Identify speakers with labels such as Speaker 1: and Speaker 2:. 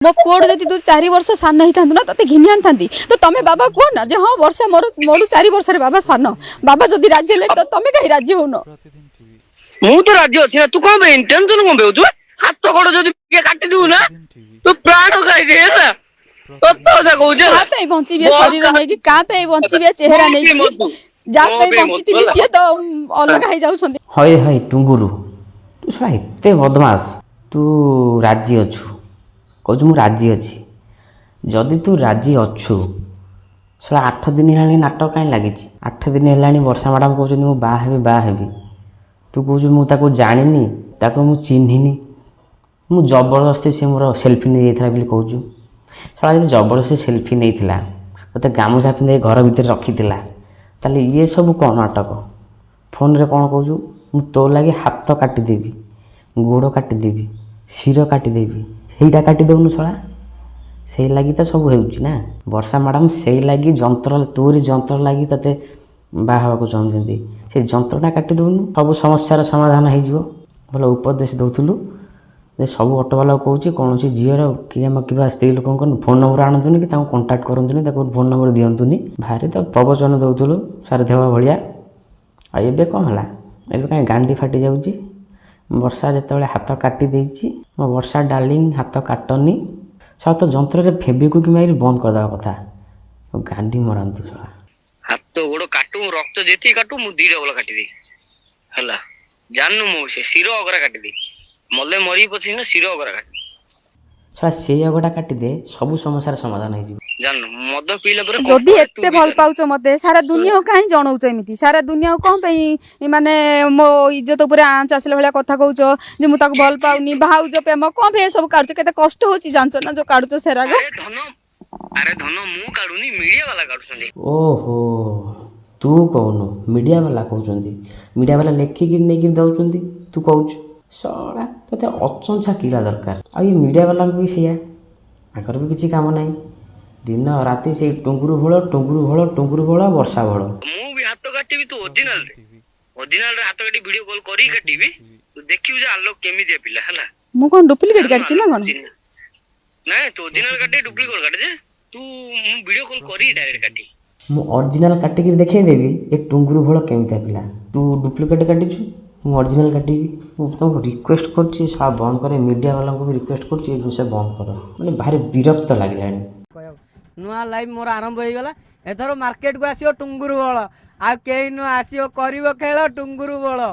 Speaker 1: मो पुओ जदि तू 4 वर्ष सान ही ना ते घिनी आनी तो तुम बाबा कह ना हाँ वर्षा मोर मोर 4 वर्ष बाबा सान बाबा जदि राजी हेले तो तुम कहीं राजी हो
Speaker 2: मु तो राज्य अच्छी तू कौन टेंशन कौन पे हाथ गोड़ जदि काटी दू ना तू प्राण खाई
Speaker 1: बंचे शरीर नहीं क्या बंचे चेहरा नहीं जहाँ बंची सी तो अलग हो जाऊँ
Speaker 3: हई हई टुंगुरु तू शला एते बदमाश तू राजी अच्छु कहू मु राजी अच्छी जदि तू राजी अच्छु शला 8 दिन है नाटक कहीं लगी 8 दिन है वर्षा मैडम कहते मु बाहेबी तू कहू मुझे जानी मु चिन्हनी मु जबरदस्ती सी मोर सेल्फी नहीं जाइए कहूँ शला जो जबरदस्ती सेल्फी नहीं तो गामुछा पिंधे घर भितर रखी ताले ये सब कौन नाटक फोन रे कौन कहूँ मु तो लगे हाथ काटिदेवी गोड़ काटिदेवी शिर काटिदेवी ସେଇଟା काटी देउनु शला से लगी तो सब होना वर्षा मैडम से लगी जंत्र तोरी जंत्र लगी ते बाहर चाहते से जंत्रटा काटी देउनु सब समस्यार समाधान हो भल उपदेश दौलु सब ऑटो वाला कहूँ कौन झीर कि स्त्री लोक फोन नंबर आणतुनि कि कंटाक्ट करतुनि फोन नंबर दिंतुनि भारी तो प्रवचन दौलु सारथेवा भाया आबे कौन है एबे कहीं गांडी फाटी जाऊँगी वर्षा जिते हाथ काटी मो वर्षा डार्लिंग हाथ काटनी सब तो जंत्र फेबिक्विक मारी बंद करदे कथा गांडी मरातु शला
Speaker 2: हाथ गोड़ काटू रक्त जेती काटू मु 2 डबल काटिदी हला जाननु मो से शिरो अगरा काटिदी मले मरी पछी न शिरो अगरा काटी
Speaker 3: शला से अगटा काटिदे सब समस्यार समाधान हो
Speaker 2: जाननु मद पीला पर
Speaker 1: जदि एते भल पाउछ मते सारा दुनिया काहे जणौछ एमिति सारा दुनिया कोन पई माने मो इज्जत ऊपर आंच आसले भलिया कथा कहूछ जे मु ताको भल पाउनी भाउज प्रेम कोन पे सब काढछ केते कष्ट होची जानछ ना जो काढछ सेराग
Speaker 2: अरे धन मु काढुनी मीडिया वाला काढछनी
Speaker 3: ओहो तू कहनु मीडिया वाला कहउछंदी मीडिया वाला लेखिक नहीं दउछंदी तू कहउछ सड़ा तते अचंछा किला दरकार आ ये मीडिया वाला भी सेया आकर भी किछि काम नाही दिन राति से टुंगुरु भोल वर्षा भोल
Speaker 2: मु भी हाथ काटिबी तू ओरिजिनल रे हाथ काटी वीडियो कॉल करी काटिबी तू देखिबू जे आलो केमी दे पिला हला
Speaker 1: मु कोन डुप्लीकेट काटछि ना कोन
Speaker 2: नहीं तू ओरिजिनल काटे डुप्लीकेट काटे जे तू मु वीडियो कॉल करी डायरेक्ट काटी
Speaker 3: मु ओरिजिनल काटी के देखाई देबी ए टुंगुरु भोल केमिता पिला तू डुप्लीकेट काटिछु मु ओरिजिनल काटिबी मु तुमको रिक्वेस्ट करछि सा बंद करे मीडिया वाला को भी रिक्वेस्ट करछि ए जिंस बंद कर माने भारी विरक्त लागिलानी
Speaker 4: नुआ लाइव मोर आरंभ हो गला एथरो मार्केट को आसियो टुंगुरु बळ आ केई नु आसियो करिवो खेल टुंगुरु बळ।